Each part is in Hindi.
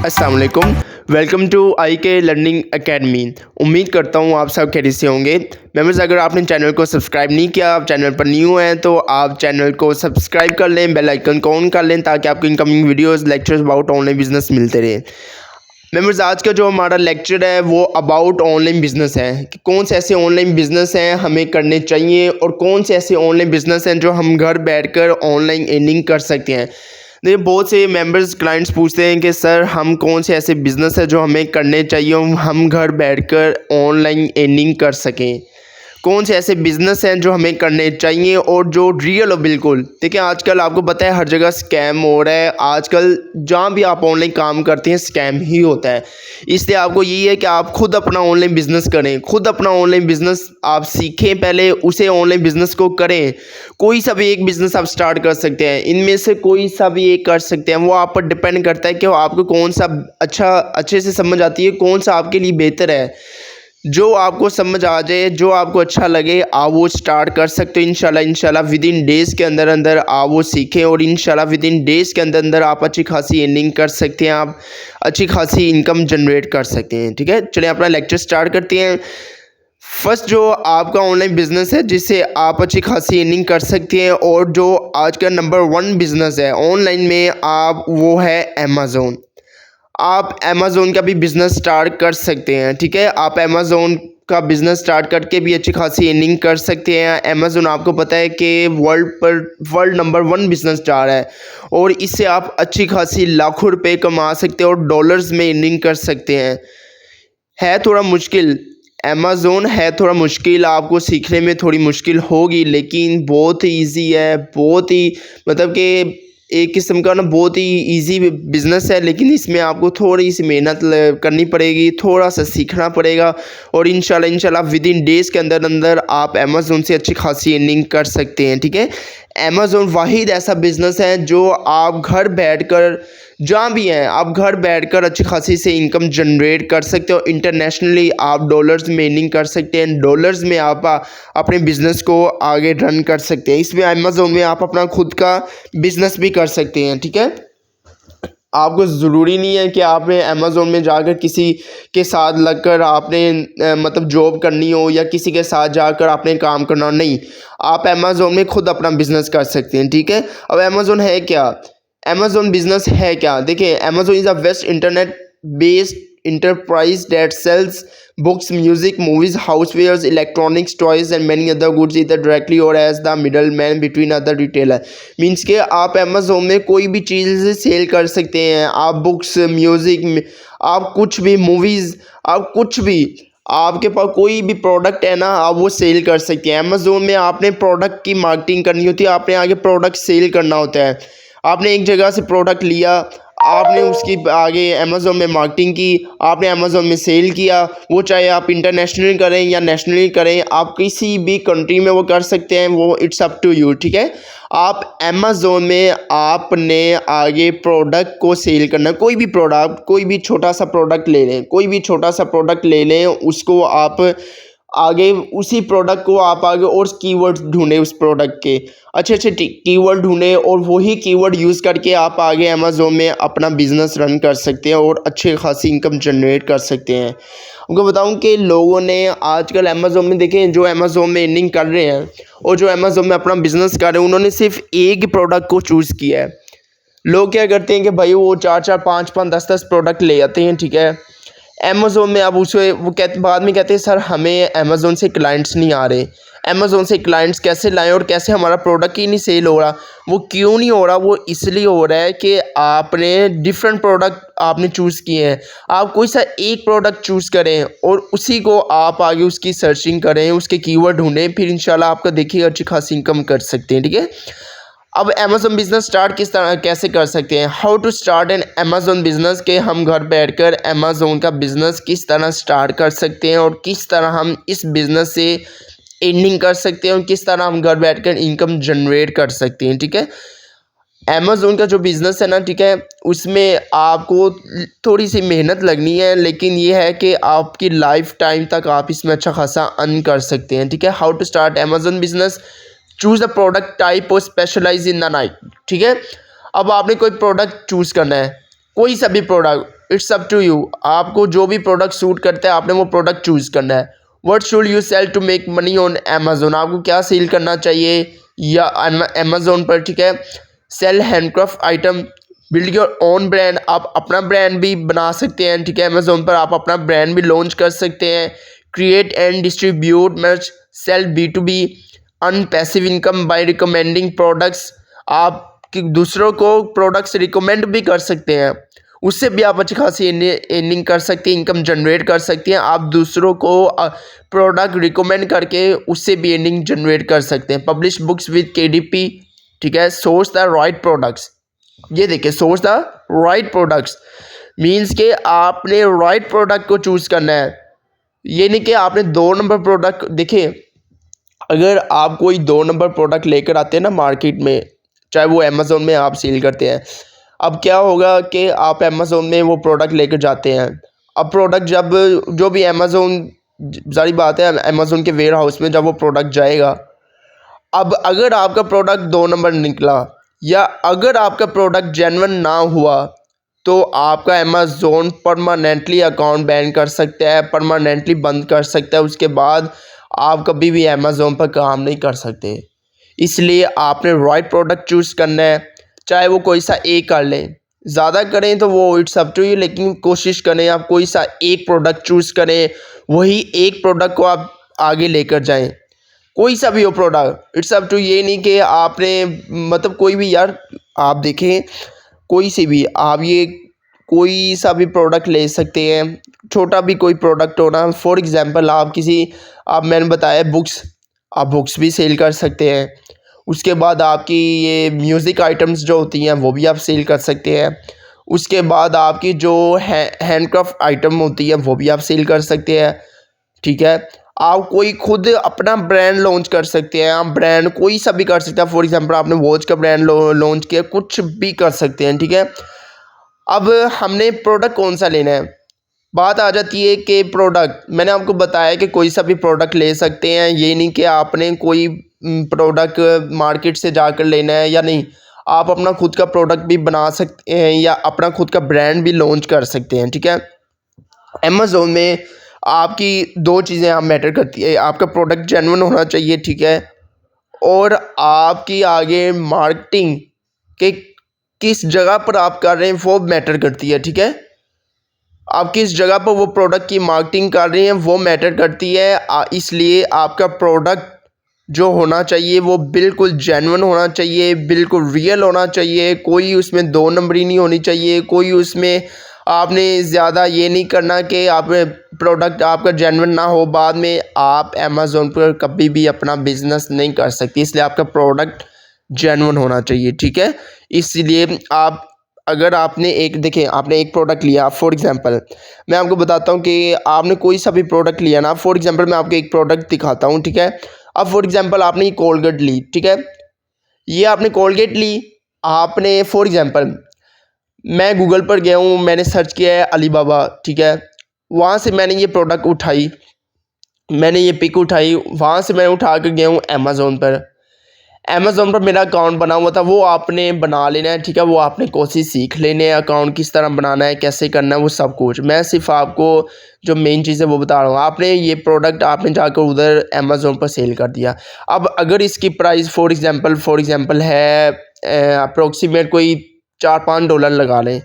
अस्सलाम वालेकुम। वेलकम टू आई के लर्निंग एकेडमी। उम्मीद करता हूँ आप सब खैरियत से होंगे। मेंबर्स, अगर आपने चैनल को सब्सक्राइब नहीं किया, आप चैनल पर न्यू हैं तो आप चैनल को सब्सक्राइब कर लें, बेल आइकन को ऑन कर लें ताकि आपको incoming videos lectures about online business मिलते रहे। मेंबर्स, आज का जो हमारा लेक्चर है वो अबाउट ऑनलाइन बिजनेस है कि कौन से ऐसे ऑनलाइन बिजनेस हैं हमें करने चाहिए और कौन से ऐसे ऑनलाइन बिजनेस हैं जो हम घर बैठकर ऑनलाइन अर्निंग कर सकते हैं। देखिए, बहुत से मेंबर्स क्लाइंट्स पूछते हैं कि सर हम कौन से ऐसे बिज़नेस है जो हमें करने चाहिए हम घर बैठकर ऑनलाइन अर्निंग कर सकें। कौन से ऐसे बिज़नेस हैं जो हमें करने चाहिए और जो रियल हो। बिल्कुल देखिए, आजकल आपको पता है हर जगह स्कैम हो रहा है। आजकल जहाँ भी आप ऑनलाइन काम करते हैं स्कैम ही होता है। इसलिए आपको यही है कि आप खुद अपना ऑनलाइन बिज़नेस करें, खुद अपना ऑनलाइन बिज़नेस आप सीखें, पहले उसे ऑनलाइन बिज़नेस को करें। कोई सा भी एक बिज़नेस आप स्टार्ट कर सकते हैं, इनमें से कोई सा भी एक कर सकते हैं। वो आप पर डिपेंड करता है कि आपको कौन सा अच्छे से समझ आती है, कौन सा आपके लिए बेहतर है। जो आपको समझ आ जाए, जो आपको अच्छा लगे, आप वो स्टार्ट कर सकते हो। इंशाल्लाह विद इन डेज़ के अंदर अंदर आप वो सीखें और इंशाल्लाह विद इन डेज़ के अंदर अंदर आप अच्छी खासी अर्निंग कर सकते हैं, आप अच्छी खासी इनकम जनरेट कर सकते हैं। ठीक है, चलिए अपना लेक्चर स्टार्ट करते हैं। फर्स्ट जो आपका ऑनलाइन बिजनेस है जिससे आप अच्छी खासी अर्निंग कर सकते हैं और जो आज का नंबर 1 बिजनेस है ऑनलाइन में आप, वो है अमेज़ोन। आप अमेज़ोन का भी बिज़नेस स्टार्ट कर सकते हैं। ठीक है, आप अमेज़ोन का बिज़नेस स्टार्ट करके भी अच्छी खासी अर्निंग कर सकते हैं। अमेज़ोन आपको पता है कि वर्ल्ड नंबर 1 बिज़नेस स्टार है और इससे आप अच्छी खासी लाखों रुपए कमा सकते हैं और डॉलर्स में अर्निंग कर सकते हैं। है थोड़ा मुश्किल, अमेज़ोन है थोड़ा मुश्किल, आपको सीखने में थोड़ी मुश्किल होगी, लेकिन बहुत ही ईजी है, बहुत ही मतलब कि एक किस्म का ना बहुत ही इजी बिज़नेस है। लेकिन इसमें आपको थोड़ी सी मेहनत करनी पड़ेगी, थोड़ा सा सीखना पड़ेगा और इंशाल्लाह विद इन डेज़ के अंदर अंदर आप अमेज़ोन से अच्छी खासी अर्निंग कर सकते हैं। ठीक है, अमेज़ोन वाहिद ऐसा बिज़नेस है जो आप घर बैठकर जहाँ भी हैं आप घर बैठकर अच्छी खासी से इनकम जनरेट कर सकते हो। इंटरनेशनली आप डॉलर्स में अर्निंग कर सकते हैं, डॉलर्स में आप अपने बिज़नेस को आगे रन कर सकते हैं। इसमें अमेज़ोन में आप अपना खुद का बिज़नेस भी कर सकते हैं। ठीक है, आपको ज़रूरी नहीं है कि आपने अमेज़ोन में जाकर किसी के साथ लगकर आपने मतलब जॉब करनी हो या किसी के साथ जाकर आपने काम करना हो। नहीं, आप अमेज़ोन में खुद अपना बिज़नेस कर सकते हैं। ठीक है, अब अमेज़ोन है क्या, अमेज़ोन बिज़नेस है क्या? देखिए, Amazon is a best internet based enterprise that sells books, music, movies, housewares, electronics, toys and many other goods either directly or as the middleman between other retailer। Means के आप अमेज़ोन में कोई भी चीज़ सेल कर सकते हैं। आप बुक्स, म्यूज़िक, आप कुछ भी, मूवीज़, आप कुछ भी, आपके पास कोई भी प्रोडक्ट है ना, आप वो सेल कर सकते हैं। अमेज़ोन में आपने प्रोडक्ट की मार्केटिंग करनी होती है, आपने आगे प्रोडक्ट सेल करना होता है। आपने एक जगह से प्रोडक्ट लिया, आपने उसकी आगे अमेज़ोन में मार्केटिंग की, आपने अमेज़ोन में सेल किया, वो चाहे आप इंटरनेशनली करें या नेशनली करें, आप किसी भी कंट्री में वो कर सकते हैं, वो इट्स अप टू यू। ठीक है, आप अमेज़ोन में आपने आगे प्रोडक्ट को सेल करना है। कोई भी प्रोडक्ट, कोई भी छोटा सा प्रोडक्ट ले लें, कोई भी छोटा सा प्रोडक्ट ले लें, उसको आप आगे उसी प्रोडक्ट को आप आगे और कीवर्ड्स ढूंढें, उस प्रोडक्ट के अच्छे अच्छे कीवर्ड ढूंढें और वही कीवर्ड यूज़ करके आप आगे अमेज़ोन में अपना बिज़नेस रन कर सकते हैं और अच्छे खासी इनकम जनरेट कर सकते हैं। आपको बताऊं कि लोगों ने आजकल अमेज़ोन में, देखें, जो अमेज़ोन में अर्निंग कर रहे हैं और जो अमेज़ोन में अपना बिज़नेस कर रहे हैं, उन्होंने सिर्फ एक ही प्रोडक्ट को चूज़ किया है। लोग क्या करते हैं कि भाई वो 4-4, 5-5, 10-10 प्रोडक्ट ले आते हैं। ठीक है, अमेज़ोन में अब उसे वो कहते, बाद में कहते हैं सर हमें अमेज़ोन से क्लाइंट्स नहीं आ रहे। अमेज़ोन से क्लाइंट्स कैसे लाएं और कैसे हमारा प्रोडक्ट ही नहीं सेल हो रहा। वो क्यों नहीं हो रहा? वो इसलिए हो रहा है कि आपने डिफरेंट प्रोडक्ट आपने चूज़ किए हैं। आप कोई सा एक प्रोडक्ट चूज़ करें और उसी को आप आगे उसकी सर्चिंग करें, उसके कीवर्ड ढूंढें, फिर इंशाल्लाह आपका देखिए अच्छी खासी इनकम कर सकते हैं। ठीक है, अब अमेज़ोन बिज़नेस स्टार्ट किस तरह कैसे कर सकते हैं, how to start an Amazon business, के हम घर बैठकर अमेज़ोन का बिज़नेस किस तरह स्टार्ट कर सकते हैं और किस तरह हम इस बिज़नेस से अर्निंग कर सकते हैं और किस तरह हम घर बैठकर इनकम जनरेट कर सकते हैं। ठीक है, अमेज़ोन का जो बिज़नेस है ना, ठीक है, उसमें आपको थोड़ी सी मेहनत लगनी है, लेकिन ये है कि आपकी लाइफ टाइम तक आप इसमें अच्छा खासा अर्न कर सकते हैं। ठीक है, how to start Amazon business, choose the product type और स्पेशलाइज इन द नाइट। ठीक है, अब आपने कोई प्रोडक्ट चूज़ करना है, कोई सा भी product, it's up to you, आपको जो भी प्रोडक्ट सूट करता है आपने वो प्रोडक्ट चूज़ करना है। What should you sell to make money on Amazon, आपको क्या सेल करना चाहिए या अमेजोन पर, ठीक है। Sell handcraft item, build your own brand, आप अपना ब्रांड भी बना सकते हैं, ठीक है। अमेजोन पर आप अपना ब्रांड भी लॉन्च कर सकते हैं। Create and distribute merch, sell B2B, earn passive income by recommending products, आप दूसरों को प्रोडक्ट्स रिकमेंड भी कर सकते हैं, उससे भी आप अच्छी खासी अर्निंग कर सकते हैं, इनकम जनरेट कर सकते हैं। आप दूसरों को प्रोडक्ट रिकमेंड करके उससे भी अर्निंग जनरेट कर सकते हैं। पब्लिश बुक्स विद KDP, ठीक है। सोर्स द राइट प्रोडक्ट्स, ये देखिए source the right products means के आपने राइट प्रोडक्ट को चूज़ करना है। ये नहीं कि आपने 2 नंबर प्रोडक्ट, देखिए अगर आप कोई 2 नंबर प्रोडक्ट लेकर आते हैं ना मार्केट में, चाहे वो अमेज़ोन में आप सेल करते हैं, अब क्या होगा कि आप अमेज़ोन में वो प्रोडक्ट लेकर जाते हैं। अब प्रोडक्ट जब जो भी अमेज़ोन, जारी बात है अमेज़ोन के वेयर हाउस में जब वो प्रोडक्ट जाएगा, अब अगर आपका प्रोडक्ट 2 नंबर निकला या अगर आपका प्रोडक्ट जेन्युइन ना हुआ तो आपका अमेज़ोन परमानेंटली अकाउंट बैन कर सकता है, परमानेंटली बंद कर सकता है। उसके बाद आप कभी भी अमेज़ोन पर काम नहीं कर सकते। इसलिए आपने राइट प्रोडक्ट चूज़ करना है, चाहे वो कोई सा एक कर लें, ज़्यादा करें तो वो इट्स अप टू यू, लेकिन कोशिश करें आप कोई सा एक प्रोडक्ट चूज़ करें, वही एक प्रोडक्ट को आप आगे लेकर जाएं, कोई सा भी हो प्रोडक्ट, इट्स अप टू। ये नहीं कि आपने मतलब कोई भी, यार आप देखें कोई सी भी आप ये कोई सा भी प्रोडक्ट ले सकते हैं, छोटा भी कोई प्रोडक्ट हो ना। फॉर एग्जांपल आप मैंने बताया बुक्स, आप बुक्स भी सेल कर सकते हैं। उसके बाद आपकी ये म्यूज़िक आइटम्स जो होती हैं वो भी आप सेल कर सकते हैं। उसके बाद आपकी जो हैंडक्राफ्ट आइटम होती है वो भी आप सेल कर सकते हैं, ठीक है। आप कोई खुद अपना ब्रांड लॉन्च कर सकते हैं, आप ब्रांड कोई सा भी कर सकते हैं। फॉर एग्जांपल आपने वॉच का ब्रांड लॉन्च किया, कुछ भी कर सकते हैं, ठीक है। अब हमने प्रोडक्ट कौन सा लेना है, बात आ जाती है कि प्रोडक्ट मैंने आपको बताया कि कोई सा भी प्रोडक्ट ले सकते हैं। ये नहीं कि आपने कोई प्रोडक्ट मार्केट से जाकर लेना है या नहीं, आप अपना खुद का प्रोडक्ट भी बना सकते हैं या अपना खुद का ब्रांड भी लॉन्च कर सकते हैं, ठीक है। अमेज़ोन में आपकी 2 चीज़ें आप मैटर करती है, आपका प्रोडक्ट जेन्युइन होना चाहिए, ठीक है, और आपकी आगे मार्केटिंग के किस जगह पर आप कर रहे हैं वो मैटर करती है, ठीक है। आप किस जगह पर वो प्रोडक्ट की मार्केटिंग कर रहे हैं वो मैटर करती है। इसलिए आपका प्रोडक्ट जो होना चाहिए वो बिल्कुल जेन्युइन होना चाहिए, बिल्कुल रियल होना चाहिए, कोई उसमें 2 नंबरी नहीं होनी चाहिए, कोई उसमें आपने ज़्यादा ये नहीं करना कि आप प्रोडक्ट आपका जेन्युइन ना हो, बाद में आप अमेज़ोन पर कभी भी अपना बिज़नेस नहीं कर सकते। इसलिए आपका प्रोडक्ट जेन्युइन होना चाहिए, ठीक है। इसलिए आप अगर आपने आपने एक प्रोडक्ट लिया, फॉर एग्जांपल मैं आपको बताता हूँ कि आपने कोई सा भी प्रोडक्ट लिया ना, फॉर एग्जांपल मैं आपको एक प्रोडक्ट दिखाता हूँ, ठीक है। अब फॉर एग्जांपल आपने ये कोलगेट ली, ठीक है, ये आपने कोलगेट ली, आपने फॉर एग्जांपल मैं गूगल पर गया हूँ, मैंने सर्च किया है अलीबाबा, ठीक है, वहाँ से मैंने ये प्रोडक्ट उठाई, मैंने ये पिक उठाई, वहाँ से मैं उठा कर गया हूँ अमेज़ोन पर। अमेज़ोन पर मेरा अकाउंट बना हुआ था, वो आपने बना लेना है, ठीक है। वो आपने कोशिश सीख लेने हैं अकाउंट किस तरह बनाना है, कैसे करना है, वो सब कुछ। मैं सिर्फ आपको जो मेन चीज़ है वो बता रहा हूँ। आपने ये प्रोडक्ट आपने जाकर उधर अमेज़ोन पर सेल कर दिया। अब अगर इसकी प्राइस फॉर एग्जांपल है अप्रोक्सीमेट कोई $4-5 लगा लें।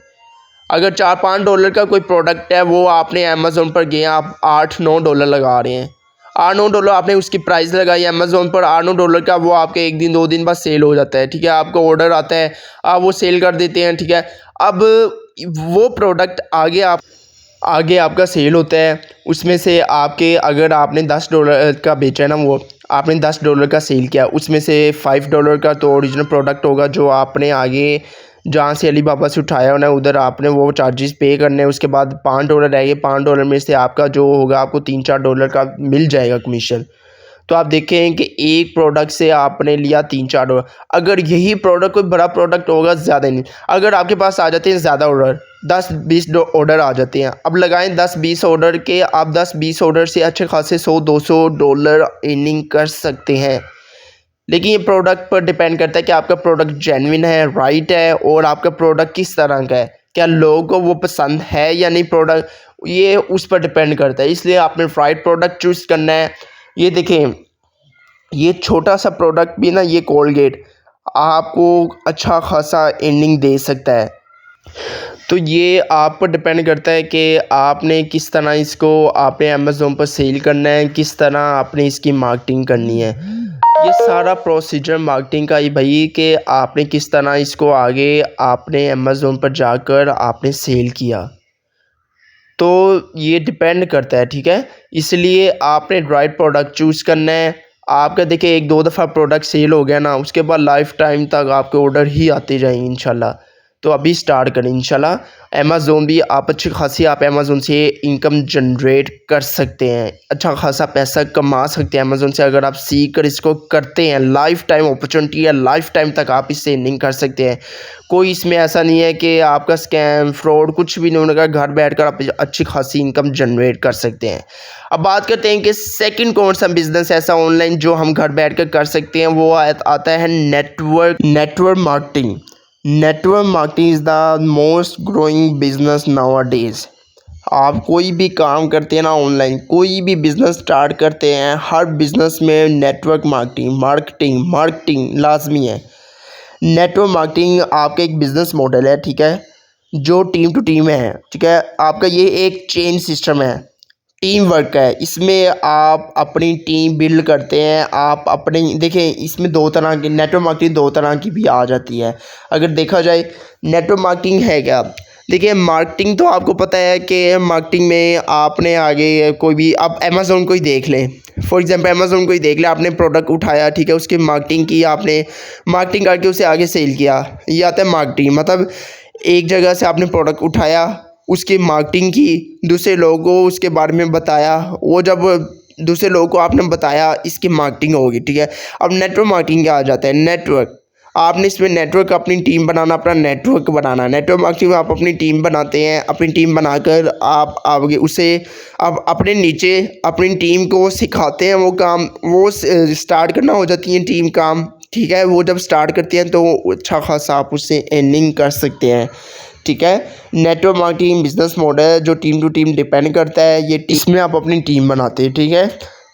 अगर $4-5 का कोई प्रोडक्ट है, वो आपने अमेज़ोन पर गए, आप $8-9 लगा रहे हैं, $8-9 आपने उसकी प्राइस लगाई अमेज़ोन पर, $8-9 का वो आपके 1 दिन 2 दिन बाद सेल हो जाता है, ठीक है। आपको ऑर्डर आता है, आप वो सेल कर देते हैं, ठीक है। अब वो प्रोडक्ट आगे आपका सेल होता है, उसमें से आपके अगर आपने $10 का बेचा है ना, वो आपने $10 का सेल किया, उसमें से $5 का तो ओरिजिनल प्रोडक्ट होगा जो आपने आगे जहाँ से अलीबाबा से उठाया होना है उधर आपने वो चार्जेस पे करने हैं। उसके बाद $5 रहेंगे, $5 में से आपका जो होगा आपको $3-4 का मिल जाएगा कमीशन। तो आप देखें कि एक प्रोडक्ट से आपने लिया $3-4। अगर यही प्रोडक्ट कोई बड़ा प्रोडक्ट होगा, ज़्यादा नहीं, अगर आपके पास आ जाते हैं ज़्यादा ऑर्डर, 10-20 ऑर्डर आ जाते हैं, अब लगाएं 10-20 ऑर्डर के, आप 10-20 ऑर्डर से अच्छे खासे $100-200 अर्निंग कर सकते हैं। लेकिन ये प्रोडक्ट पर डिपेंड करता है कि आपका प्रोडक्ट जेन्युइन है, राइट है, और आपका प्रोडक्ट किस तरह का है, क्या लोगों को वो पसंद है या नहीं प्रोडक्ट, ये उस पर डिपेंड करता है। इसलिए आपने राइट प्रोडक्ट चूज़ करना है। ये देखें, ये छोटा सा प्रोडक्ट भी ना, ये कोलगेट आपको अच्छा खासा अर्निंग दे सकता है। तो ये आप पर डिपेंड करता है कि आपने किस तरह इसको आपने अमेज़ोन पर सेल करना है, किस तरह आपने इसकी मार्केटिंग करनी है। ये सारा प्रोसीजर मार्केटिंग का ही भाई, कि आपने किस तरह इसको आगे आपने अमेज़ोन पर जाकर आपने सेल किया, तो ये डिपेंड करता है, ठीक है। इसलिए आपने राइट प्रोडक्ट चूज़ करना है। आपका देखिए एक दो दफ़ा प्रोडक्ट सेल हो गया ना, उसके बाद लाइफ टाइम तक आपके ऑर्डर ही आते जाएंगे इंशाल्लाह। तो अभी स्टार्ट करें इंशाल्लाह। अमेज़ोन भी आप अच्छी खासी आप अमेज़ोन से इनकम जनरेट कर सकते हैं, अच्छा खासा पैसा कमा सकते हैं अमेज़ोन से अगर आप सीख कर इसको करते हैं। लाइफ टाइम अपॉर्चुनिटी है, लाइफ टाइम तक आप इससे अर्निंग कर सकते हैं। कोई इसमें ऐसा नहीं है कि आपका स्कैम फ्रॉड कुछ भी नहीं होगा, घर बैठकर आप अच्छी खासी इनकम जनरेट कर सकते हैं। अब बात करते हैं कि सेकंड कौन सा बिजनेस ऐसा ऑनलाइन जो हम घर बैठकर कर सकते हैं, वो आता है network marketing. Network marketing is the most growing business nowadays. आप कोई भी काम करते हैं ना ऑनलाइन, कोई भी बिज़नेस स्टार्ट करते हैं, हर बिज़नेस में नेटवर्क मार्केटिंग लाजमी है। नेटवर्क मार्केटिंग आपका एक बिज़नेस मॉडल है, ठीक है, जो टीम टू टीम है, ठीक है। आपका ये एक चेन सिस्टम है, टीम वर्क है। इसमें आप अपनी टीम बिल्ड करते हैं। आप अपने देखें, इसमें दो तरह की नेटवर्क मार्केटिंग दो तरह की भी आ जाती है। अगर देखा जाए नेटवर्क मार्केटिंग है क्या, देखिए मार्केटिंग तो आपको पता है कि मार्केटिंग में आपने आगे कोई भी आप अमेज़ोन को ही देख लें, फॉर एग्जांपल अमेज़ोन को ही देख लें, आपने प्रोडक्ट उठाया, ठीक है, उसकी मार्केटिंग की, आपने मार्केटिंग करके उसे आगे सेल किया। ये आता है मार्केटिंग, मतलब एक जगह से आपने प्रोडक्ट उठाया, उसकी मार्केटिंग की, दूसरे लोगों को उसके बारे में बताया, वो जब दूसरे लोगों को आपने बताया, इसकी मार्केटिंग होगी, ठीक है। अब नेटवर्क मार्केटिंग क्या आ जाता है, नेटवर्क। आपने इसमें नेटवर्क अपनी टीम बनाना, अपना नेटवर्क बनाना। नेटवर्क मार्केटिंग में आप अपनी टीम बनाते हैं, अपनी टीम बनाकर आप आगे उसे आप अपने नीचे अपनी टीम को सिखाते हैं वो काम, वो स्टार्ट करना हो जाती है टीम काम, ठीक है। वो जब स्टार्ट करती हैं तो अच्छा खासा आप उससे अर्निंग कर सकते हैं, ठीक है। नेटवर्क मार्केटिंग बिजनेस मॉडल जो टीम टू टीम डिपेंड करता है, ये इसमें आप अपनी टीम बनाते हैं, ठीक है।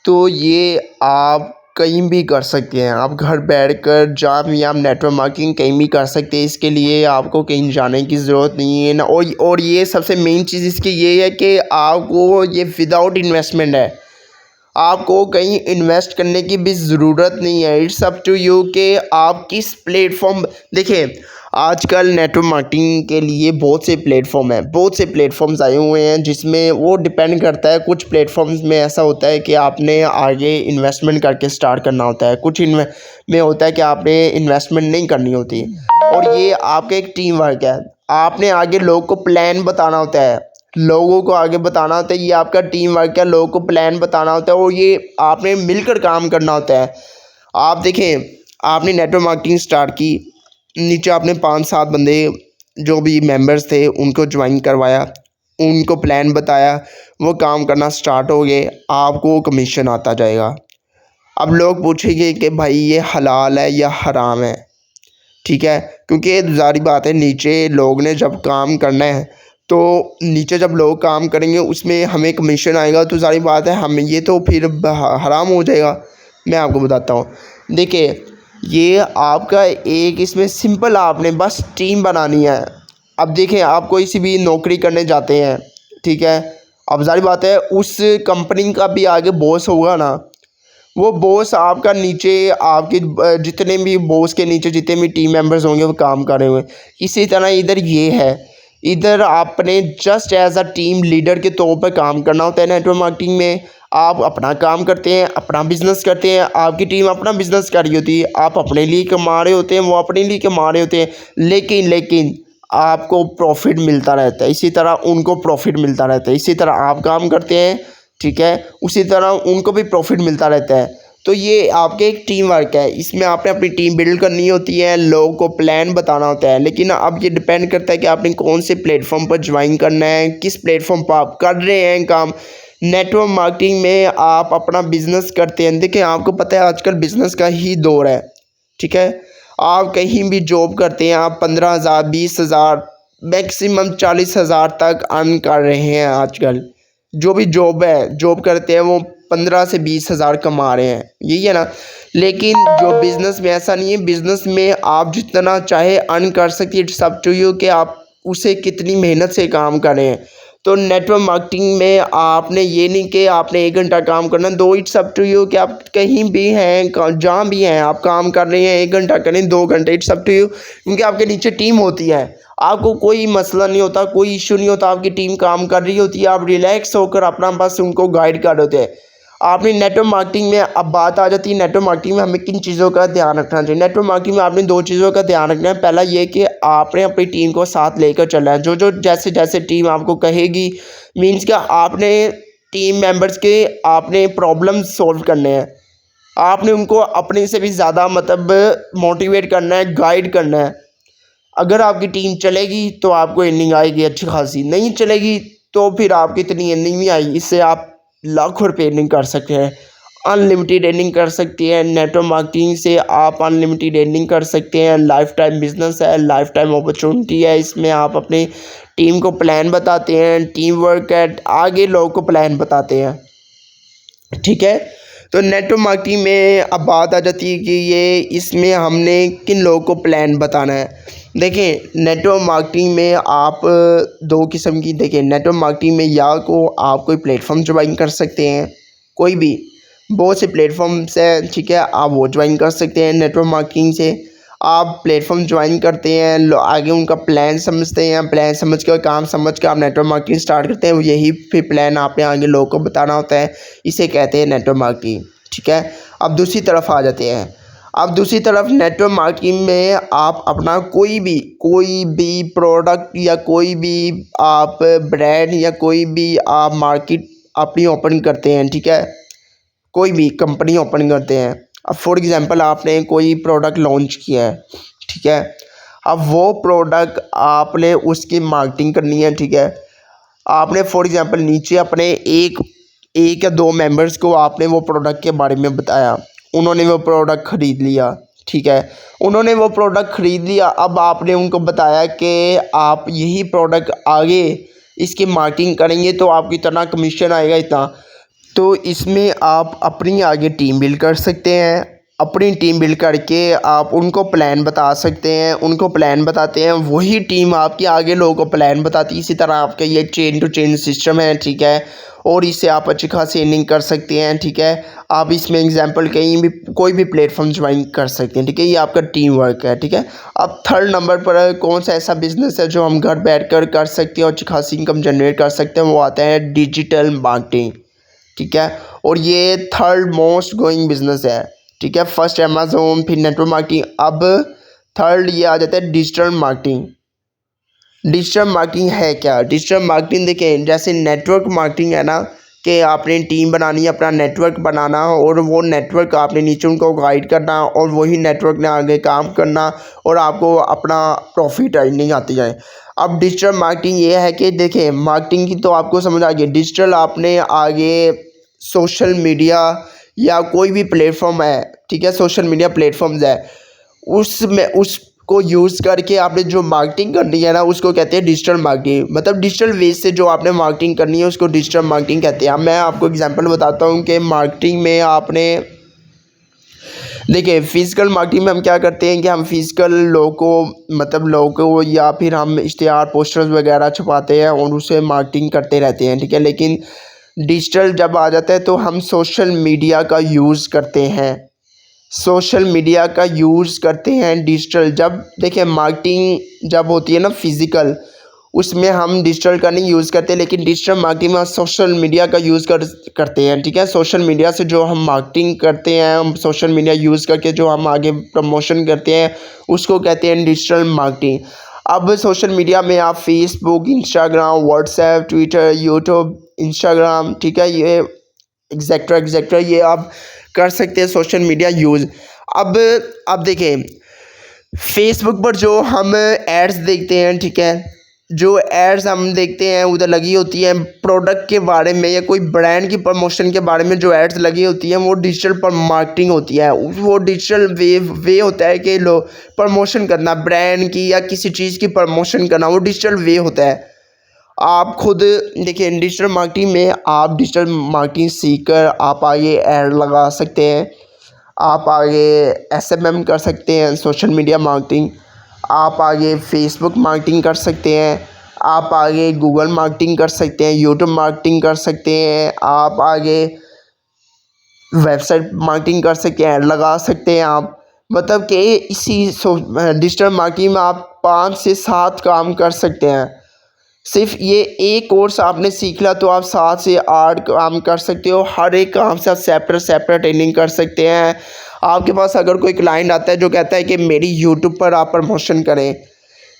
तो ये आप कहीं भी कर सकते हैं, आप घर बैठकर जहाँ भी आप नेटवर्क मार्केटिंग कहीं भी कर सकते हैं। इसके लिए आपको कहीं जाने की ज़रूरत नहीं है ना। और ये सबसे मेन चीज़ इसकी ये है कि आपको ये विदाउट इन्वेस्टमेंट है, आपको कहीं इन्वेस्ट करने की भी ज़रूरत नहीं है। इट्स अप टू यू कि आप किस प्लेटफॉर्म, देखिए आजकल नेटवर्क मार्केटिंग के लिए बहुत से प्लेटफॉर्म हैं, बहुत से प्लेटफॉर्म्स आए हुए हैं, जिसमें वो डिपेंड करता है। कुछ प्लेटफॉर्म्स में ऐसा होता है कि आपने आगे इन्वेस्टमेंट करके स्टार्ट करना होता है, कुछ में होता है कि आपने इन्वेस्टमेंट नहीं करनी होती। और ये आपका एक टीम वर्क है, आपने आगे लोगों को प्लान बताना होता है, लोगों को आगे बताना होता है। ये आपका टीम वर्क है, लोगों को प्लान बताना होता है, और ये आपने मिलकर काम करना होता है। आप देखें, आपने नेटवर्क मार्केटिंग स्टार्ट की, नीचे आपने 5-7 बंदे जो भी मेंबर्स थे उनको ज्वाइन करवाया, उनको प्लान बताया, वो काम करना स्टार्ट हो गए, आपको कमीशन आता जाएगा। अब लोग पूछेंगे कि भाई ये हलाल है या हराम है, ठीक है, क्योंकि ज़ाहिर बात है नीचे लोग ने जब काम करना है, तो नीचे जब लोग काम करेंगे उसमें हमें कमीशन आएगा, तो ज़ाहिर बात है हमें ये तो फिर हराम हो जाएगा। मैं आपको बताता हूँ, देखिए ये आपका एक इसमें सिंपल आपने बस टीम बनानी है। अब देखें, आप कोई सी भी नौकरी करने जाते हैं, ठीक है, अब ज़ाहिर बात है उस कंपनी का भी आगे बॉस होगा ना, वो बॉस आपका नीचे आपके जितने भी बॉस के नीचे जितने भी टीम मेंबर्स होंगे वो काम कर रहे हुए। इसी तरह इधर ये है, इधर आपने just as a team leader के तौर पर काम करना होता है। नेटवर्क मार्केटिंग में आप अपना काम करते हैं, अपना बिजनेस करते हैं, आपकी टीम अपना बिजनेस कर रही होती है, आप अपने लिए कमा रहे होते हैं, वो अपने लिए कमा रहे होते हैं, लेकिन आपको प्रॉफिट मिलता रहता है, इसी तरह उनको प्रॉफिट मिलता रहता है। इसी तरह आप काम करते हैं, ठीक है, उसी तरह उनको भी प्रॉफिट मिलता रहता है। तो ये आपके एक टीम वर्क है, इसमें आपने अपनी टीम बिल्ड करनी होती है, लोगों को प्लान बताना होता है। लेकिन अब ये डिपेंड करता है कि आपने कौन से प्लेटफॉर्म पर ज्वाइन करना है, किस प्लेटफॉर्म पर आप कर रहे हैं काम। नेटवर्क मार्केटिंग में आप अपना बिजनेस करते हैं, देखिए आपको पता है आजकल बिजनेस का ही दौर है, ठीक है। आप कहीं भी जॉब करते हैं, आप 15,000 20,000 मैक्सिमम 40,000 तक अर्न कर रहे हैं आजकल। जो भी जॉब करते हैं वो 15 से 20,000 कमा रहे हैं, यही है ना। लेकिन जो बिज़नेस में ऐसा नहीं है, बिज़नेस में आप जितना चाहे अर्न कर सकते, इट्स अप टू यू कि आप उसे कितनी मेहनत से काम कर रहे हैं। तो नेटवर्क मार्केटिंग में आपने ये नहीं कि आपने 1 घंटा काम करना, दो, इट्स अप टू यू कि आप कहीं भी हैं, जहाँ भी हैं आप काम कर रहे हैं, 1 घंटा करें, 2 घंटे, इट्स अप टू यू। क्योंकि आपके नीचे टीम होती है, आपको कोई मसला नहीं होता, कोई इशू नहीं होता, आपकी टीम काम कर रही होती है, आप रिलैक्स होकर अपना बस उनको गाइड कर रहे होते हैं। आपने नेटवर्क मार्केटिंग में अब बात आ जाती है, नेटवर्क मार्केटिंग में हमें किन चीज़ों का ध्यान रखना चाहिए। नेटवर्क मार्केटिंग में आपने 2 चीज़ों का ध्यान रखना है। पहला ये कि आपने अपनी टीम को साथ लेकर चलना है। जो जैसे जैसे टीम आपको कहेगी, मीन्स कि आपने टीम मेंबर्स के आपने प्रॉब्लम सॉल्व करने हैं, आपने उनको अपने से भी ज़्यादा मतलब मोटिवेट करना है, गाइड करना है। अगर आपकी टीम चलेगी तो आपको अर्निंग आएगी अच्छी खासी, नहीं चलेगी तो फिर आपकी इतनी अर्निंग नहीं आएगी। इससे आप लाखों रुपये अर्निंग कर सकते हैं, अनलिमिटेड अर्निंग कर सकते हैं। नेटवर्क मार्केटिंग से आप अनलिमिटेड अर्निंग कर सकते हैं। लाइफ टाइम बिजनेस है, लाइफ टाइम अपॉर्चुनिटी है। इसमें आप अपनी टीम को प्लान बताते हैं, टीम वर्क है, आगे लोगों को प्लान बताते हैं, ठीक है। तो नेटवर्क मार्केटिंग में अब बात आ जाती है कि ये इसमें हमने किन लोगों को प्लान बताना है। देखिए नेटवर्क मार्केटिंग में आप 2 किस्म की, देखिए नेटवर्क मार्केटिंग में या को आप कोई प्लेटफॉर्म ज्वाइन कर सकते हैं, कोई भी बहुत से प्लेटफॉर्म्स हैं, ठीक है, आप वो ज्वाइन कर सकते हैं। नेटवर्क मार्केटिंग से आप प्लेटफॉर्म ज्वाइन करते हैं, आगे उनका प्लान समझते हैं, प्लान समझ कर काम समझ कर आप नेटवर्क मार्केटिंग स्टार्ट करते हैं। यही फिर प्लान आपने आगे लोगों को बताना होता है, इसे कहते हैं नेटवर्क मार्केटिंग, ठीक है। अब दूसरी तरफ आ जाते हैं। अब दूसरी तरफ नेटवर्क मार्केटिंग में आप अपना कोई भी प्रोडक्ट या कोई भी आप ब्रांड या कोई भी आप मार्केट अपनी ओपन करते हैं, ठीक है, कोई भी कंपनी ओपन करते हैं। अब फॉर एग्ज़ाम्पल आपने कोई प्रोडक्ट लॉन्च किया है, ठीक है, अब वो प्रोडक्ट आपने उसकी मार्केटिंग करनी है, ठीक है। आपने फॉर एग्ज़ाम्पल नीचे अपने एक या 2 मेंबर्स को आपने वो प्रोडक्ट के बारे में बताया, उन्होंने वो प्रोडक्ट ख़रीद लिया, ठीक है, उन्होंने वो प्रोडक्ट ख़रीद लिया। अब आपने उनको बताया कि आप यही प्रोडक्ट आगे इसकी मार्केटिंग करेंगे तो आपकी इतना कमीशन आएगा, इतना। तो इसमें आप अपनी आगे टीम बिल्ड कर सकते हैं। अपनी टीम बिल्ड करके आप उनको प्लान बता सकते हैं, उनको प्लान बताते हैं, वही टीम आपकी आगे लोगों को प्लान बताती है। इसी तरह आपका ये चेन टू चेन सिस्टम है, ठीक है, और इससे आप अच्छी खासी अर्निंग कर सकते हैं, ठीक है। आप इसमें एग्जांपल कहीं भी कोई भी प्लेटफॉर्म ज्वाइन कर सकते हैं, ठीक है, ये आपका टीम वर्क है, ठीक है। अब 3rd नंबर पर कौन सा ऐसा बिजनेस है जो हम घर बैठ कर सकते हैं और अच्छी खासी इनकम जनरेट कर सकते हैं, वो आता है डिजिटल मार्केटिंग, ठीक है। और ये 3rd मोस्ट गोइंग बिजनेस है, ठीक है। फर्स्ट अमेज़न, फिर नेटवर्क मार्केटिंग, अब 3rd ये आ जाता है डिजिटल मार्केटिंग। डिजिटल मार्केटिंग है क्या? डिजिटल मार्केटिंग देखें, जैसे नेटवर्क मार्केटिंग है ना कि आपने टीम बनानी है, अपना नेटवर्क बनाना और वो नेटवर्क आपने नीचे उनको गाइड करना और वही नेटवर्क ने आगे काम करना और आपको अपना प्रॉफिट अर्निंग आती जाए। अब डिजिटल मार्केटिंग ये है कि देखें, मार्केटिंग की तो आपको समझ आ गई। डिजिटल आपने आगे सोशल मीडिया या कोई भी प्लेटफॉर्म है, ठीक है, सोशल मीडिया प्लेटफॉर्म्स है, उसमें उसको यूज़ करके आपने जो मार्केटिंग करनी है ना, उसको कहते हैं डिजिटल मार्केटिंग। मतलब डिजिटल वे से जो आपने मार्केटिंग करनी है उसको डिजिटल मार्केटिंग कहते हैं। अब मैं आपको एग्जांपल बताता हूँ कि मार्केटिंग में आपने देखिए, फिजिकल मार्केटिंग में हम क्या करते हैं कि हम फिजिकल लोगों को मतलब लोगों को या फिर हम इश्तिहार पोस्टर्स वगैरह छपाते हैं और उसे मार्केटिंग करते रहते हैं, ठीक है। लेकिन डिजिटल जब आ जाता है तो हम सोशल मीडिया का यूज़ करते हैं, सोशल मीडिया का यूज़ करते हैं डिजिटल। जब देखिए मार्केटिंग जब होती है ना फिज़िकल, उसमें हम डिजिटल का नहीं यूज़ करते, लेकिन डिजिटल मार्केटिंग में सोशल मीडिया का यूज़ करते हैं, ठीक है। सोशल मीडिया से जो हम मार्केटिंग करते हैं, हम सोशल मीडिया यूज़ करके जो हम आगे प्रमोशन करते हैं उसको कहते हैं डिजिटल मार्केटिंग। अब सोशल मीडिया में आप Facebook, Instagram, WhatsApp, Twitter, YouTube, Instagram, ठीक है, ये एग्जैक्ट्रा ये आप कर सकते हैं सोशल मीडिया यूज़। अब देखें, फेसबुक पर जो हम एड्स देखते हैं, ठीक है, जो एड्स हम देखते हैं उधर लगी होती हैं प्रोडक्ट के बारे में या कोई ब्रांड की प्रमोशन के बारे में, जो एड्स लगी होती हैं वो डिजिटल पर मार्केटिंग होती है। वो डिजिटल वे होता है कि लोग प्रमोशन करना, ब्रांड की या किसी चीज़ की प्रमोशन करना, वो डिजिटल वे होता है। आप खुद देखिए डिजिटल मार्केटिंग में आप डिजिटल मार्केटिंग सीखकर आप आगे ऐड लगा सकते हैं, आप आगे एसएमएम कर सकते हैं, सोशल मीडिया मार्केटिंग, आप आगे फेसबुक मार्केटिंग कर सकते हैं, आप आगे गूगल मार्केटिंग कर सकते हैं, यूट्यूब मार्केटिंग कर सकते हैं, आप आगे वेबसाइट मार्केटिंग कर सकते हैं, ऐड लगा सकते हैं आप। मतलब कि इसी डिजिटल मार्केटिंग में आप 5 से 7 काम कर सकते हैं। सिर्फ ये एक कोर्स आपने सीख लिया तो आप 7 से 8 काम कर सकते हो। हर एक काम से आप सेपरेट ट्रेनिंग कर सकते हैं। आपके पास अगर कोई क्लाइंट आता है जो कहता है कि मेरी यूट्यूब पर आप प्रमोशन करें,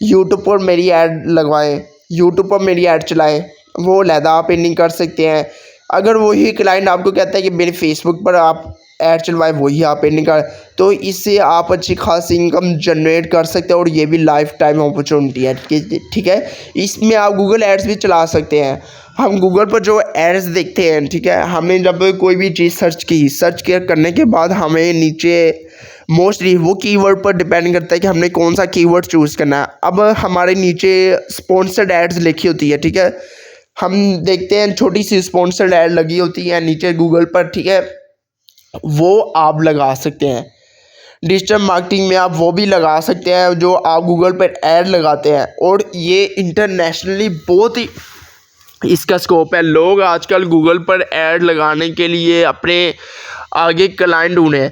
यूट्यूब पर मेरी ऐड लगवाएं, यूट्यूब पर मेरी ऐड चलाएं, वो लहदा आप ट्रेनिंग कर सकते हैं। अगर वही क्लाइंट आपको कहता है कि मेरे फेसबुक पर आप ऐड चलवाएं, वही आप ट्रेनिंग कर, तो इससे आप अच्छी खासी इनकम जनरेट कर सकते हैं और ये भी लाइफ टाइम अपॉर्चुनिटी है। ठीक है, इसमें आप गूगल एड्स भी चला सकते हैं। हम गूगल पर जो एड्स देखते हैं, ठीक है, हमने जब कोई भी चीज़ सर्च करने के बाद हमें नीचे मोस्टली वो कीवर्ड पर डिपेंड करता है कि हमने कौन सा कीवर्ड चूज़ करना है। अब हमारे नीचे स्पॉन्सर्ड एड्स लिखी होती है, ठीक है, हम देखते हैं छोटी सी स्पॉन्सर्ड ऐड लगी होती है नीचे गूगल पर, ठीक है, वो आप लगा सकते हैं। डिजिटल मार्केटिंग में आप वो भी लगा सकते हैं जो आप गूगल पर ऐड लगाते हैं, और ये इंटरनेशनली बहुत ही इसका स्कोप है। लोग आजकल गूगल पर ऐड लगाने के लिए अपने आगे क्लाइंट ढूंढे।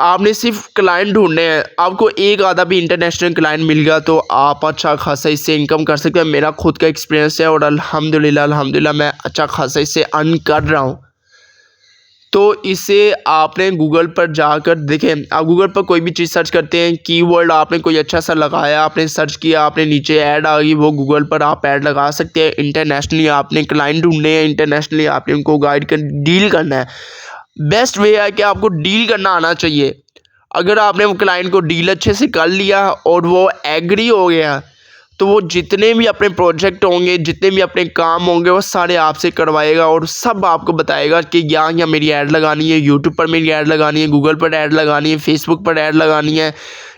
आपने सिर्फ क्लाइंट ढूंढने हैं, आपको एक आधा भी इंटरनेशनल क्लाइंट मिल गया तो आप अच्छा खासा इससे इनकम कर सकते हैं। मेरा खुद का एक्सपीरियंस है और अल्हम्दुलिल्लाह मैं अच्छा खासा इससे अर्न कर रहा हूँ। तो इसे आपने गूगल पर जाकर देखें, आप गूगल पर कोई भी चीज़ सर्च करते हैं, कीवर्ड आपने कोई अच्छा सा लगाया, आपने सर्च किया, आपने नीचे ऐड आ गई, वो गूगल पर आप ऐड लगा सकते हैं। इंटरनेशनली आपने क्लाइंट ढूंढने हैं, इंटरनेशनली आपने उनको गाइड कर डील करना है। बेस्ट वे है कि आपको डील करना आना चाहिए। अगर आपने वो क्लाइंट को डील अच्छे से कर लिया और वो एग्री हो गया, तो वो जितने भी अपने प्रोजेक्ट होंगे, जितने भी अपने काम होंगे, वो सारे आपसे करवाएगा और सब आपको बताएगा कि यहाँ मेरी ऐड लगानी है, यूट्यूब पर मेरी ऐड लगानी है, गूगल पर ऐड लगानी है, फेसबुक पर ऐड लगानी है,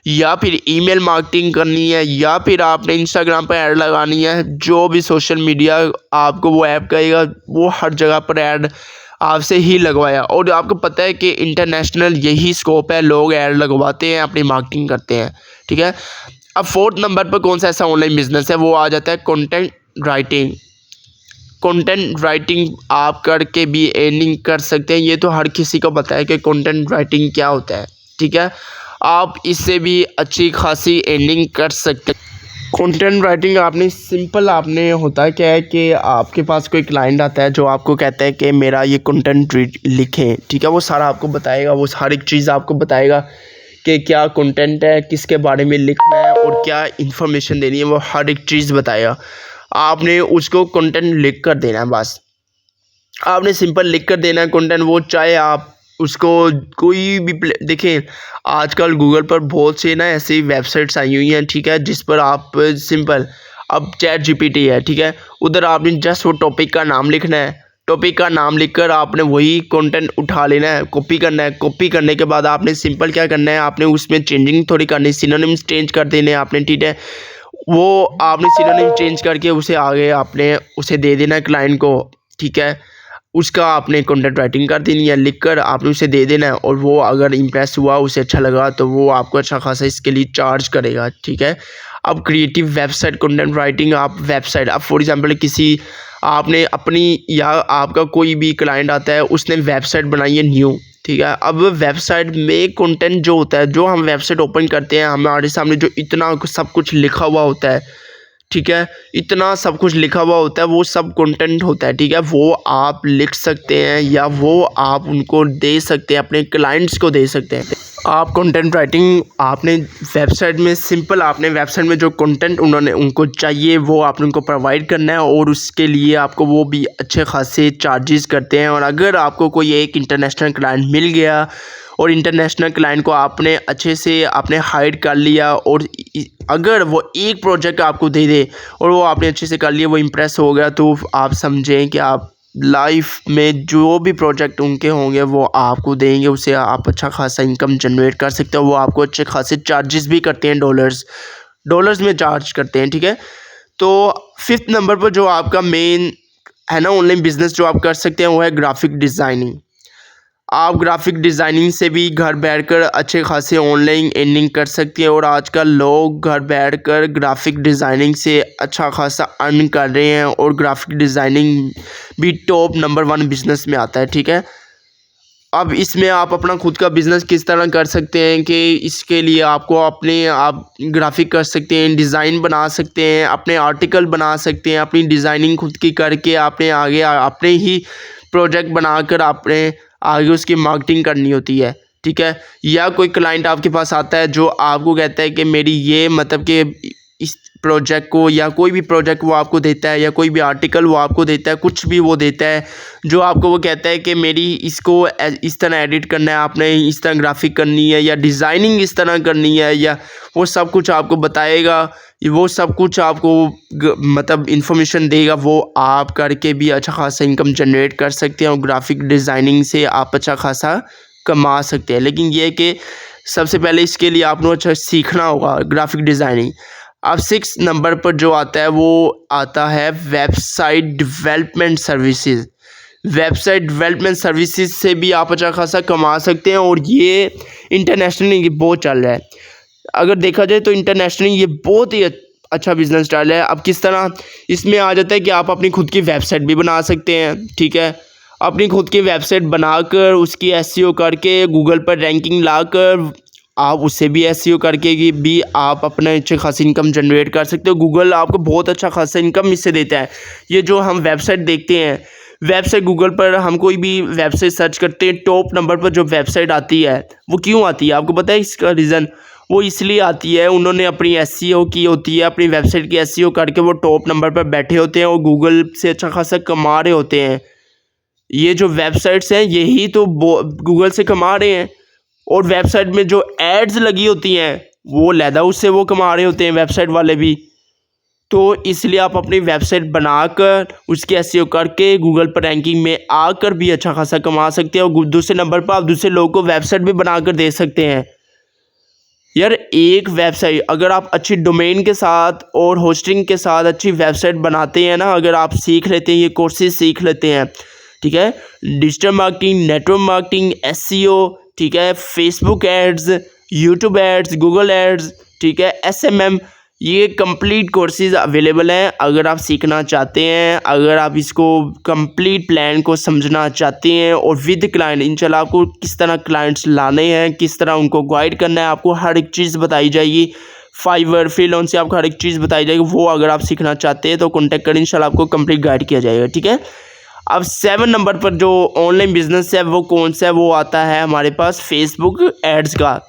या फिर ईमेल मार्केटिंग करनी है, या फिर आपने इंस्टाग्राम पर ऐड लगानी है। जो भी सोशल मीडिया आपको वो ऐप कहेगा, वो हर जगह पर ऐड आपसे ही लगवाया। और आपको पता है कि इंटरनेशनल यही स्कोप है, लोग ऐड लगवाते हैं, अपनी मार्केटिंग करते हैं, ठीक है। अब 4th नंबर पर कौन सा ऐसा ऑनलाइन बिजनेस है, वो आ जाता है कंटेंट राइटिंग। कंटेंट राइटिंग आप करके भी अर्निंग कर सकते हैं। ये तो हर किसी को पता है कि कंटेंट राइटिंग क्या होता है, ठीक है। आप इससे भी अच्छी खासी अर्निंग कर सकते हैं। कंटेंट राइटिंग आपने होता है क्या है कि आपके पास कोई क्लाइंट आता है जो आपको कहता है कि मेरा ये कंटेंट लिखें, ठीक है, वो सारा आपको बताएगा, वो हर एक चीज़ आपको बताएगा कि क्या कंटेंट है, किसके बारे में लिखना है और क्या इन्फॉर्मेशन देनी है, वो हर एक चीज़ बताएगा। आपने उसको कंटेंट लिख कर देना है, बस आपने सिंपल लिख कर देना है कंटेंट। वो चाहे आप उसको कोई भी देखें, आजकल गूगल पर बहुत से ना ऐसी वेबसाइट्स आई हुई हैं, ठीक है, जिस पर आप सिंपल, अब चैट जीपीटी है, ठीक है, उधर आपने जस्ट वो टॉपिक का नाम लिखना है, टॉपिक का नाम लिखकर आपने वही कंटेंट उठा लेना है, कॉपी करना है। कॉपी करने के बाद आपने सिंपल क्या करना है, आपने उसमें चेंजिंग थोड़ी करनी, सिनोनिम्स चेंज कर देने आपने, ठीक है, वो आपने सिनोनिम चेंज करके उसे आगे आपने उसे दे देना है क्लाइंट को, ठीक है। उसका आपने कंटेंट राइटिंग कर देनी है, लिखकर आपने उसे दे देना है, और वो अगर इम्प्रेस हुआ, उसे अच्छा लगा, तो वो आपको अच्छा खासा इसके लिए चार्ज करेगा, ठीक है। अब क्रिएटिव वेबसाइट कंटेंट राइटिंग, आप वेबसाइट, अब फॉर एग्जांपल किसी आपने अपनी या आपका कोई भी क्लाइंट आता है, उसने वेबसाइट बनाई है न्यू, ठीक है। अब वेबसाइट में कंटेंट जो होता है, जो हम वेबसाइट ओपन करते हैं, हमारे सामने जो इतना सब कुछ लिखा हुआ होता है, ठीक है, इतना सब कुछ लिखा हुआ होता है, वो सब कंटेंट होता है, ठीक है। वो आप लिख सकते हैं या वो आप उनको दे सकते हैं, अपने क्लाइंट्स को दे सकते हैं। आप कंटेंट राइटिंग आपने वेबसाइट में सिंपल आपने वेबसाइट में जो कंटेंट उन्होंने उनको चाहिए वो आपने उनको प्रोवाइड करना है और उसके लिए आपको वो भी अच्छे खासे चार्जेस करते हैं। और अगर आपको कोई एक इंटरनेशनल क्लाइंट मिल गया और इंटरनेशनल क्लाइंट को आपने अच्छे से आपने हायर कर लिया और अगर वो एक प्रोजेक्ट आपको दे दे और वो आपने अच्छे से कर लिया, वो इम्प्रेस हो गया, तो आप समझें कि आप लाइफ में जो भी प्रोजेक्ट उनके होंगे वो आपको देंगे, उससे आप अच्छा खासा इनकम जनरेट कर सकते हो। वो आपको अच्छे खासे चार्जेस भी करते हैं, डॉलर्स में चार्ज करते हैं, ठीक है। तो 5th नंबर पर जो आपका मेन है ना ऑनलाइन बिजनेस जो आप कर सकते हैं वो है ग्राफिक डिज़ाइनिंग। आप ग्राफिक डिज़ाइनिंग से भी घर बैठकर अच्छे खासे ऑनलाइन अर्निंग कर सकते हैं और आजकल लोग घर बैठकर ग्राफिक डिज़ाइनिंग से अच्छा खासा अर्न कर रहे हैं और ग्राफिक डिज़ाइनिंग भी टॉप नंबर 1 बिज़नेस में आता है, ठीक है। अब इसमें आप अपना खुद का बिज़नेस किस तरह कर सकते हैं कि इसके लिए आपको आप ग्राफिक कर सकते हैं, डिज़ाइन बना सकते हैं, अपने आर्टिकल बना सकते हैं, अपनी डिज़ाइनिंग खुद की करके आपने आगे अपने ही प्रोजेक्ट बनाकर आपने आगे उसकी मार्केटिंग करनी होती है, ठीक है। या कोई क्लाइंट आपके पास आता है जो आपको कहता है कि मेरी ये मतलब कि इस प्रोजेक्ट को या कोई भी प्रोजेक्ट वो आपको देता है या कोई भी आर्टिकल वो आपको देता है, कुछ भी वो देता है जो आपको वो कहता है कि मेरी इसको इस तरह एडिट करना है, आपने इस तरह ग्राफिक करनी है या डिज़ाइनिंग इस तरह करनी है, या वो सब कुछ आपको बताएगा, वो सब कुछ आपको मतलब इन्फॉर्मेशन देगा। वो आप करके भी अच्छा खासा इनकम जनरेट कर सकते हैं और ग्राफिक डिज़ाइनिंग से आप अच्छा खासा कमा सकते हैं। लेकिन ये कि सबसे पहले इसके लिए आपको अच्छा सीखना होगा ग्राफिक डिज़ाइनिंग। अब 6 नंबर पर जो आता है वो आता है website development services. Website development services से भी आप अच्छा खासा कमा सकते हैं और ये इंटरनेशनली ये बहुत चल रहा है। अगर देखा जाए तो इंटरनेशनली ये बहुत ही अच्छा बिजनेस स्टाइल है। अब किस तरह इसमें आ जाता है कि आप अपनी खुद की वेबसाइट भी बना सकते हैं, ठीक है। अपनी खुद की वेबसाइट बनाकर उसकी एसईओ करके गूगल पर रैंकिंग लाकर आप उससे भी एसईओ करके भी आप अपना अच्छे खासी इनकम जनरेट कर सकते हो। गूगल आपको बहुत अच्छा खासा इनकम इससे देता है। ये जो हम वेबसाइट देखते हैं, वेबसाइट गूगल पर हम कोई भी वेबसाइट सर्च करते हैं, टॉप नंबर पर जो वेबसाइट आती है वो क्यों आती है आपको पता है इसका रीज़न? वो इसलिए आती है, उन्होंने अपनी एसईओ की होती है, अपनी वेबसाइट की एसईओ करके वो टॉप नंबर पर बैठे होते हैं और गूगल से अच्छा खासा कमा रहे होते हैं। ये जो वेबसाइट्स हैं यही तो गूगल से कमा रहे हैं। और वेबसाइट में जो एड्स लगी होती हैं वो लैदा उससे वो कमा रहे होते हैं वेबसाइट वाले भी। तो इसलिए आप अपनी वेबसाइट बनाकर उसकी एसईओ करके गूगल पर रैंकिंग में आकर भी अच्छा खासा कमा सकते हैं और दूसरे नंबर पर आप दूसरे लोगों को वेबसाइट भी बनाकर दे सकते हैं। यार एक वेबसाइट अगर आप अच्छी डोमेन के साथ और होस्टिंग के साथ अच्छी वेबसाइट बनाते हैं ना, अगर आप सीख लेते हैं, ये कोर्सेज सीख लेते हैं, ठीक है, digital marketing, network marketing, SEO, ठीक है, Facebook ads, YouTube ads, Google ads, ठीक है, एसएमएम, ये कंप्लीट कोर्सेज अवेलेबल हैं। अगर आप सीखना चाहते हैं, अगर आप इसको कंप्लीट प्लान को समझना चाहते हैं और विद क्लाइंट इंशाल्लाह आपको किस तरह क्लाइंट्स लाने हैं, किस तरह उनको गाइड करना है, आपको हर एक चीज़ बताई जाएगी। फाइवर फ्रीलांस से आपको हर एक चीज़ बताई जाएगी। वो अगर आप सीखना चाहते हैं तो कॉन्टैक्ट करें, इंशाल्लाह आपको कंप्लीट गाइड किया जाएगा, ठीक है। अब 7 नंबर पर जो ऑनलाइन बिजनेस है वो कौन सा है, वो आता है हमारे पास फेसबुक एड्स का।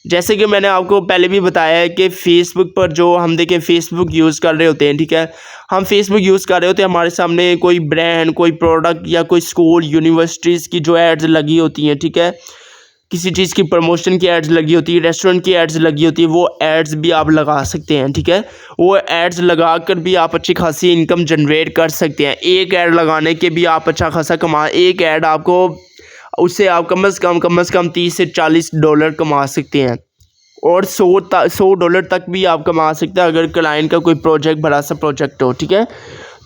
जैसे कि मैंने आपको पहले भी बताया है कि फेसबुक पर जो हम देखें फेसबुक यूज़ कर रहे होते हैं, ठीक है, हम फेसबुक यूज़ कर रहे होते हैं, हमारे सामने कोई ब्रांड, कोई प्रोडक्ट या कोई स्कूल, यूनिवर्सिटीज़ की जो एड्स लगी होती हैं, ठीक है, किसी चीज़ की प्रमोशन की एड्स लगी होती है, रेस्टोरेंट की एड्स लगी होती है, वो एड्स भी आप लगा सकते हैं, ठीक है। वो एड्स लगा कर भी आप अच्छी खासी इनकम जनरेट कर सकते हैं। एक ऐड लगाने के भी आप अच्छा खासा एक ऐड आपको उससे आप कम से कम 30 से $40 कमा सकते हैं और $100 तक भी आप कमा सकते हैं अगर क्लाइंट का कोई प्रोजेक्ट, बड़ा सा प्रोजेक्ट हो, ठीक है।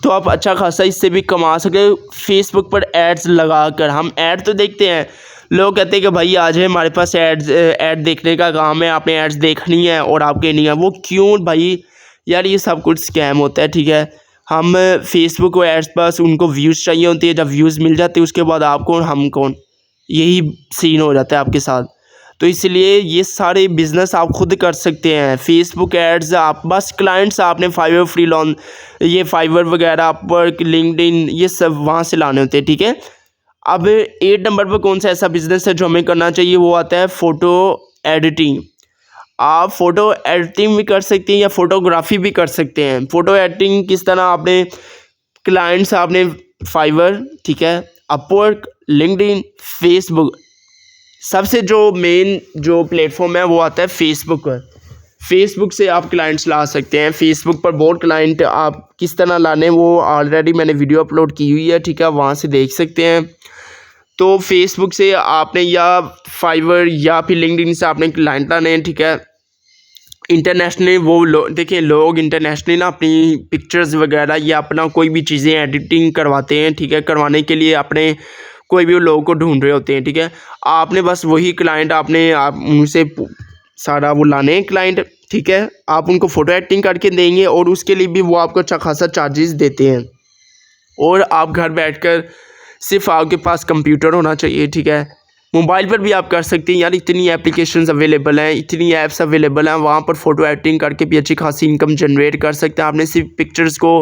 तो आप अच्छा खासा इससे भी कमा सके फेसबुक पर एड्स लगा कर। हम ऐड तो देखते हैं, लोग कहते हैं कि भाई आज है हमारे पास ऐड देखने का काम है, आपने एड्स देखनी है और आपके नहीं है। वो क्यों भाई? यार ये सब कुछ स्कैम होता है, ठीक है। हम फेसबुक को एड्स पास उनको व्यूज़ चाहिए होती है, जब व्यूज़ मिल जाते हैं उसके बाद आप कौन हम कौन, यही सीन हो जाता है आपके साथ। तो इसलिए ये सारे बिज़नेस आप खुद कर सकते हैं। फेसबुक एड्स आप बस क्लाइंट्स आपने फाइवर वगैरह, अपवर्क, लिंक्डइन, ये सब वहाँ से लाने होते हैं, ठीक है। अब 8 नंबर पर कौन सा ऐसा बिज़नेस है जो हमें करना चाहिए, वो आता है फ़ोटो एडिटिंग। आप फ़ोटो एडिटिंग भी कर सकते हैं या फ़ोटोग्राफी भी कर सकते हैं। फ़ोटो एडिटिंग किस तरह, आपने क्लाइंट्स आपने फाइवर, ठीक है, अपवर्क, लिंक्डइन, फेसबुक, सबसे जो मेन जो प्लेटफॉर्म है वो आता है फेसबुक पर। फेसबुक से आप क्लाइंट्स ला सकते हैं। फेसबुक पर बहुत क्लाइंट आप किस तरह लाने, वो ऑलरेडी मैंने वीडियो अपलोड की हुई है, ठीक है, वहाँ से देख सकते हैं। तो फेसबुक से आपने या फाइवर या फिर लिंक्डइन से आपने क्लाइंट लाने हैं, ठीक है। इंटरनेशनली वो देखिए, लोग इंटरनेशनली ना अपनी पिक्चर्स वगैरह या अपना कोई भी चीज़ें एडिटिंग करवाते हैं, ठीक है। करवाने के लिए अपने कोई भी लोगों को ढूंढ रहे होते हैं, ठीक है। आपने बस वही क्लाइंट आप उनसे सारा वो लाने हैं क्लाइंट, ठीक है। आप उनको फ़ोटो एडिटिंग करके देंगे और उसके लिए भी वो आपको अच्छा खासा चार्जेस देते हैं। और आप घर बैठकर सिर्फ आपके पास कंप्यूटर होना चाहिए, ठीक है। मोबाइल पर भी आप कर सकते हैं यार, इतनी एप्लीकेशंस अवेलेबल हैं, इतनी ऐप्स अवेलेबल हैं, वहाँ पर फ़ोटो एडिटिंग करके भी अच्छी खासी इनकम जनरेट कर सकते हैं। आपने सिर्फ पिक्चर्स को,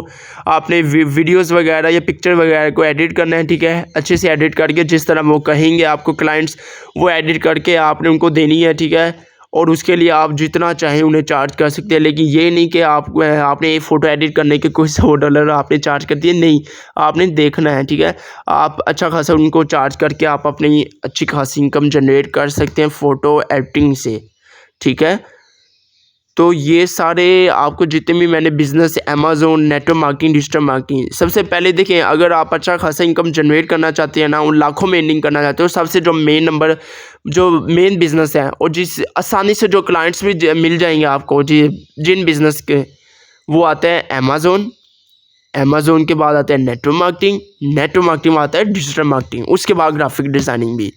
आपने वीडियोस वगैरह या पिक्चर वगैरह को एडिट करना है, ठीक है। अच्छे से एडिट करके जिस तरह वो कहेंगे आपको क्लाइंट्स, वो एडिट करके आपने उनको देनी है, ठीक है। और उसके लिए आप जितना चाहें उन्हें चार्ज कर सकते हैं। लेकिन ये नहीं कि आपने फ़ोटो एडिट करने के कोई $100 आपने चार्ज कर दिए, नहीं, आपने देखना है, ठीक है। आप अच्छा खासा उनको चार्ज करके आप अपनी अच्छी खासी इनकम जनरेट कर सकते हैं फ़ोटो एडिटिंग से, ठीक है। तो ये सारे आपको जितने भी मैंने business, Amazon, network marketing, digital marketing, सबसे पहले देखें, अगर आप अच्छा खासा इनकम जनरेट करना चाहते हैं ना, उन लाखों में अर्निंग करना चाहते हो, सबसे जो मेन नंबर, जो मेन बिज़नेस है और जिस आसानी से जो क्लाइंट्स भी मिल जाएंगे आपको, जिन बिज़नेस के, वो आता है अमेज़न। अमेज़न के बाद आता है नेटवर्क मार्केटिंग, नेटवर्क मार्केटिंग आता है डिजिटल मार्केटिंग, उसके बाद ग्राफिक डिज़ाइनिंग भी।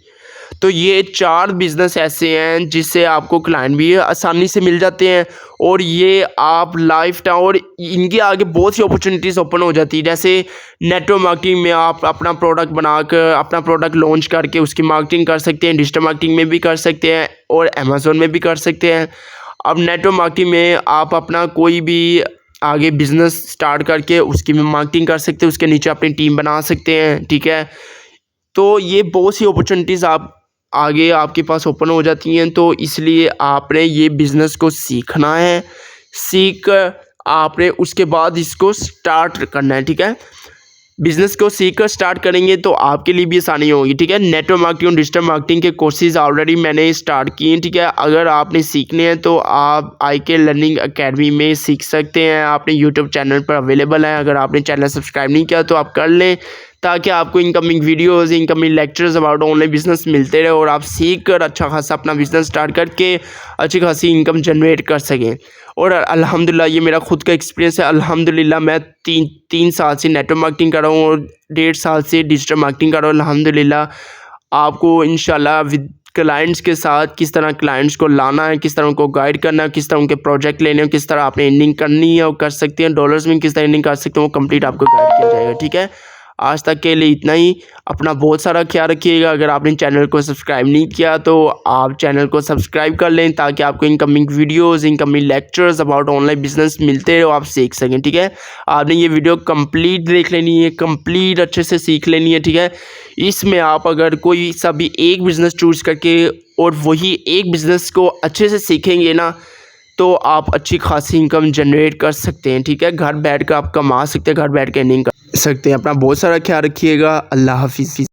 तो ये 4 बिज़नेस ऐसे हैं जिससे आपको क्लाइंट भी आसानी से मिल जाते हैं और ये आप लाइफ टाइम, और इनके आगे बहुत सी अपॉर्चुनिटीज़ ओपन हो जाती है। जैसे नेटवर्क मार्केटिंग में आप अपना प्रोडक्ट बनाकर, अपना प्रोडक्ट लॉन्च करके उसकी मार्केटिंग कर सकते हैं, डिजिटल मार्केटिंग में भी कर सकते हैं और अमेज़न में भी कर सकते हैं। अब नेटवर्क मार्केटिंग में आप अपना कोई भी आगे बिज़नेस स्टार्ट करके उसकी भी मार्केटिंग कर सकते हैं, उसके नीचे अपनी टीम बना सकते हैं, ठीक है। तो ये बहुत सी अपॉर्चुनिटीज़ आप आगे आपके पास ओपन हो जाती हैं। तो इसलिए आपने ये बिज़नेस को सीखना है, सीख कर आपने उसके बाद इसको स्टार्ट करना है, ठीक है। बिज़नेस को सीख कर स्टार्ट करेंगे तो आपके लिए भी आसानी होगी, ठीक है। नेटवर्क मार्केटिंग, डिजिटल मार्केटिंग के कोर्सेज़ ऑलरेडी मैंने स्टार्ट किए हैं, ठीक है। अगर आपने सीखने हैं तो आप IK लर्निंग अकेडमी में सीख सकते हैं। आपने यूट्यूब चैनल पर अवेलेबल है। अगर आपने चैनल सब्सक्राइब नहीं किया तो आप कर लें, ताकि आपको incoming videos, incoming lectures about online business मिलते रहे और आप सीख कर अच्छा खासा अपना बिज़नेस स्टार्ट करके अच्छी खासी इनकम जनरेट कर सकें। और अल्हम्दुलिल्लाह ये मेरा खुद का एक्सपीरियंस है। अल्हम्दुलिल्लाह मैं तीन साल से नेटवर्क मार्केटिंग कर रहा हूँ और 1.5 साल से डिजिटल मार्केटिंग कर रहा हूँ। अल्हम्दुलिल्लाह आपको इंशाल्लाह विद क्लाइंट्स के साथ किस तरह क्लाइंट्स को लाना है, किस तरह उनको गाइड करना है, किस तरह उनके प्रोजेक्ट लेने हैं, किस तरह आपने अर्निंग करनी है और कर सकते हैं, डॉलर्स में किस तरह अर्निंग कर सकते हैं, वो कंप्लीट आपको गाइड किया जाएगा, ठीक है। आज तक के लिए इतना ही। अपना बहुत सारा ख्याल रखिएगा। अगर आपने चैनल को सब्सक्राइब नहीं किया तो आप चैनल को सब्सक्राइब कर लें, ताकि आपको incoming videos, incoming lectures about online business मिलते रहे और आप सीख सकें, ठीक है। आपने ये वीडियो कंप्लीट देख लेनी है, कंप्लीट अच्छे से सीख लेनी है, ठीक है। इसमें आप अगर कोई सा भी एक बिज़नेस चूज़ करके और वही एक बिज़नेस को अच्छे से सीखेंगे ना, तो आप अच्छी खासी इनकम जनरेट कर सकते हैं, ठीक है। घर बैठ कर आप कमा सकते हैं, घर बैठ कर अर्निंग कर सकते हैं। अपना बहुत सारा ख्याल रखिएगा। अल्लाह हाफिज़।